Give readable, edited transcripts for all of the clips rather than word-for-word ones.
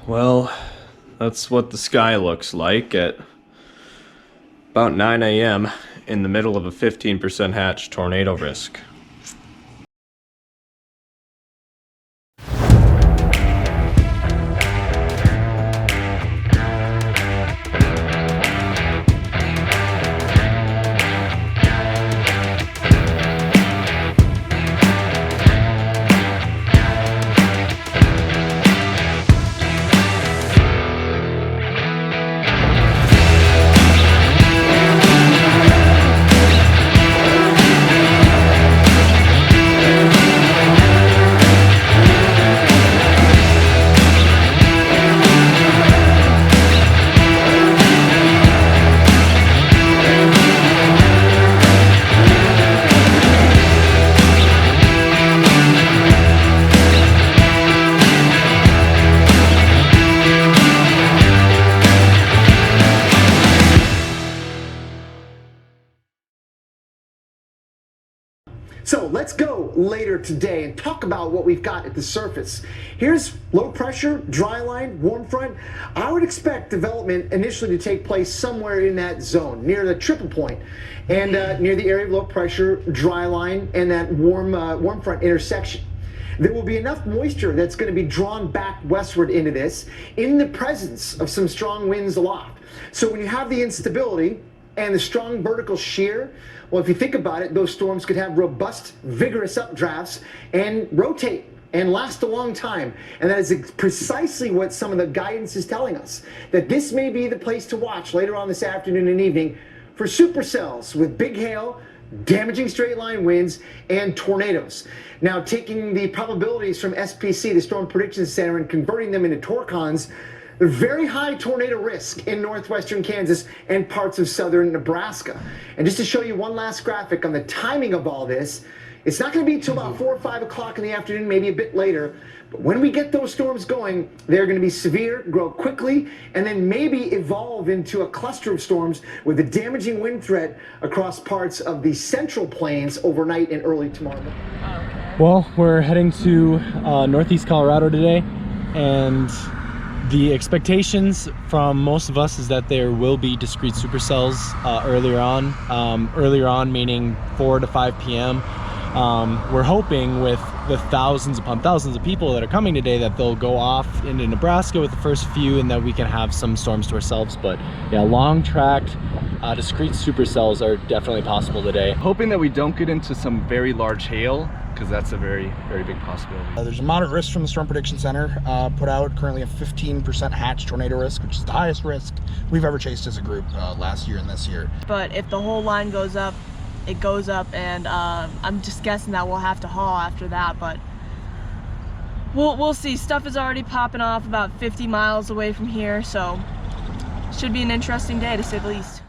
Well, that's what the sky looks like at about 9 a.m. in the middle of a 15% hatch tornado risk. So let's go later today and talk about what we've got at the surface. Here's low pressure, dry line, warm front. I would expect development initially to take place somewhere in that zone, near the triple point, and near the area of low pressure, dry line, and that warm front intersection. There will be enough moisture that's going to be drawn back westward into this in the presence of some strong winds aloft. So when you have the instability and the strong vertical shear, well, if you think about it, those storms could have robust, vigorous updrafts and rotate and last a long time. And that is precisely what some of the guidance is telling us, that this may be the place to watch later on this afternoon and evening for supercells with big hail, damaging straight line winds, and tornadoes. Now, taking the probabilities from SPC, the Storm Prediction Center, and converting them into torcons, there's very high tornado risk in northwestern Kansas and parts of southern Nebraska. And just to show you one last graphic on the timing of all this, it's not going to be until about 4 or 5 o'clock in the afternoon, maybe a bit later. But when we get those storms going, they're going to be severe, grow quickly, and then maybe evolve into a cluster of storms with a damaging wind threat across parts of the central plains overnight and early tomorrow morning. Well, we're heading to northeast Colorado today, and the expectations from most of us is that there will be discrete supercells earlier on, meaning 4 to 5 p.m. We're hoping with the thousands upon thousands of people that are coming today that they'll go off into Nebraska with the first few, and that we can have some storms to ourselves. But yeah, long tracked discrete supercells are definitely possible today. Hoping that we don't get into some very large hail, because that's a very, very big possibility. There's a moderate risk from the Storm Prediction Center put out, currently a 15% hatch tornado risk, which is the highest risk we've ever chased as a group last year and this year. But if the whole line goes up, it goes up, and I'm just guessing that we'll have to haul after that, but we'll see. Stuff is already popping off about 50 miles away from here, so should be an interesting day to say the least.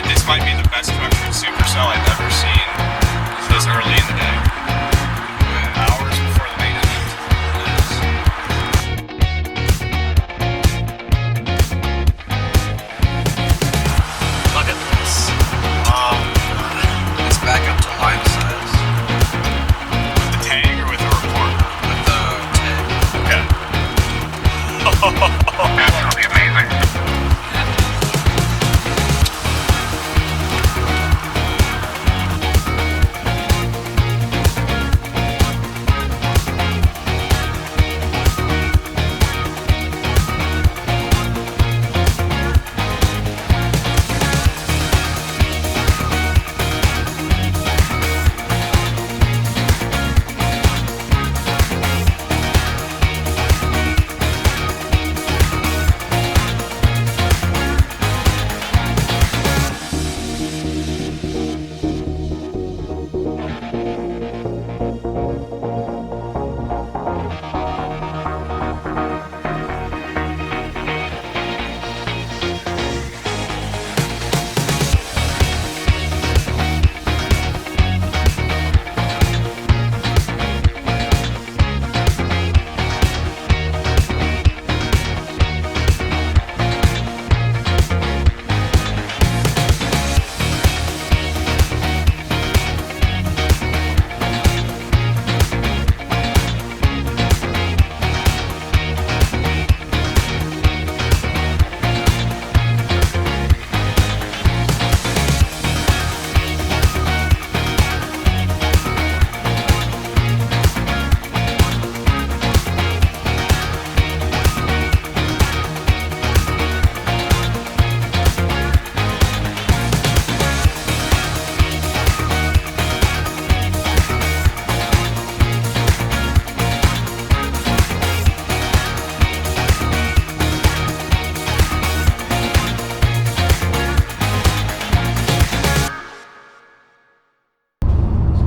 This might be the best structured supercell I've ever seen this early in the day. Hours before the main event. Look at this. It's back up to line size. With the tag or with the report? With the tag. Okay. That's really amazing.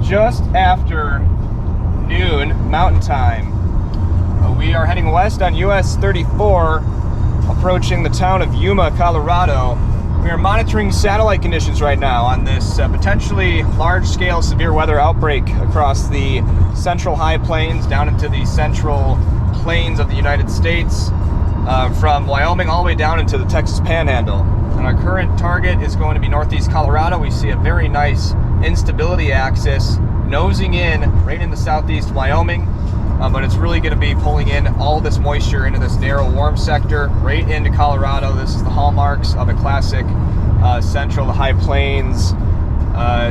just after noon Mountain Time. We are heading west on US 34, approaching the town of Yuma, Colorado. We are monitoring satellite conditions right now on this potentially large-scale severe weather outbreak across the central high plains down into the central plains of the United States, from Wyoming all the way down into the Texas Panhandle. And our current target is going to be northeast Colorado. We see a very nice instability axis nosing in right into southeast Wyoming, but it's really going to be pulling in all this moisture into this narrow warm sector right into Colorado. This is the hallmarks of a classic central to high plains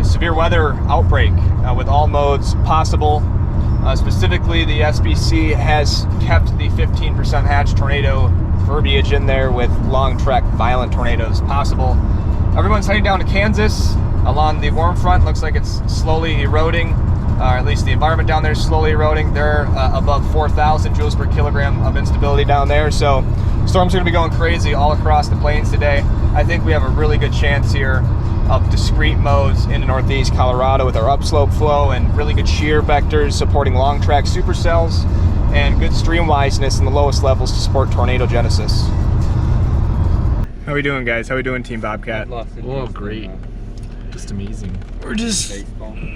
severe weather outbreak with all modes possible. Specifically, the SPC has kept the 15% hatch tornado verbiage in there with long trek violent tornadoes possible. Everyone's heading down to Kansas along the warm front. Looks like it's slowly eroding, or at least the environment down there is slowly eroding. They're above 4,000 joules per kilogram of instability down there. So storms are going to be going crazy all across the plains today. I think we have a really good chance here of discrete modes into northeast Colorado with our upslope flow and really good shear vectors supporting long track supercells and good stream wiseness in the lowest levels to support tornado genesis. How we doing, guys? How we doing, Team Bobcat? Oh, great. Just amazing. We're just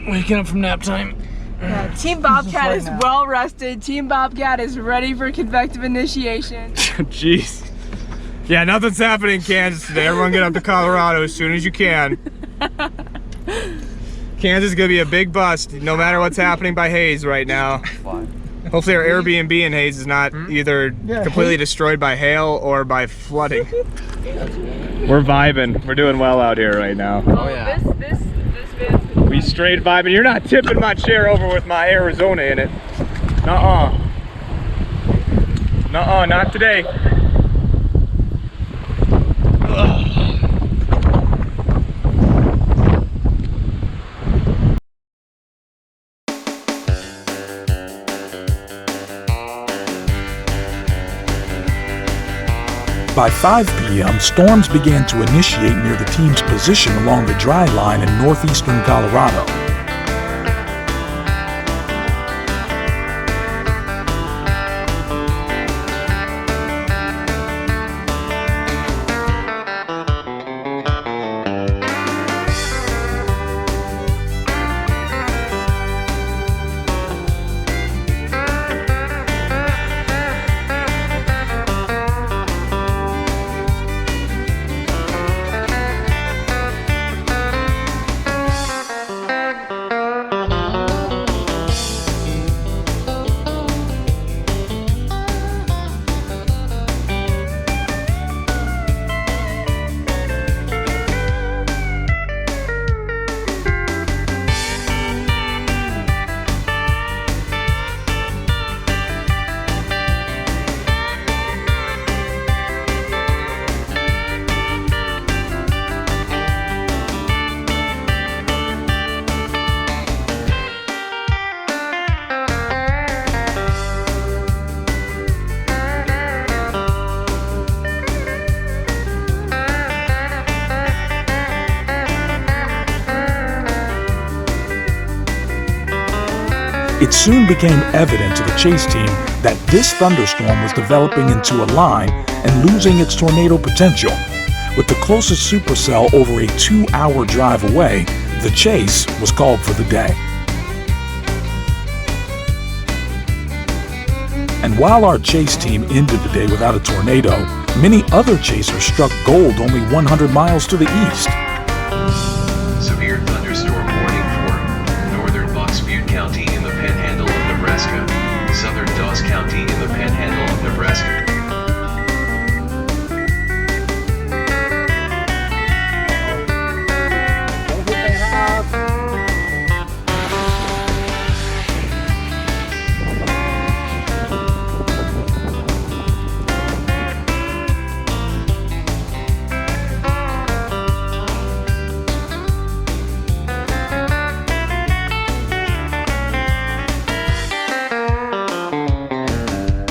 waking up from nap time. Yeah, Team Bobcat is well rested. Team Bobcat is ready for convective initiation. Jeez. Yeah, nothing's happening in Kansas today. Everyone get up to Colorado as soon as you can. Kansas is gonna be a big bust, no matter what's happening by Hayes right now. Hopefully our Airbnb in Hayes is not either completely destroyed by hail or by flooding. We're vibing. We're doing well out here right now. Oh yeah. This van. We straight vibing. You're not tipping my chair over with my Arizona in it. Nuh-uh. Nuh-uh, not today. By 5 p.m., storms began to initiate near the team's position along the dry line in northeastern Colorado. It soon became evident to the chase team that this thunderstorm was developing into a line and losing its tornado potential. With the closest supercell over a 2-hour drive away, the chase was called for the day. And while our chase team ended the day without a tornado, many other chasers struck gold only 100 miles to the east. Severe thunderstorm warning for northern Bucks Butte County in the Panhandle of Nebraska, southern Dawes County in the Panhandle of Nebraska.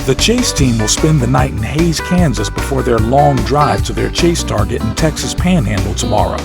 The chase team will spend the night in Hays, Kansas before their long drive to their chase target in Texas Panhandle tomorrow.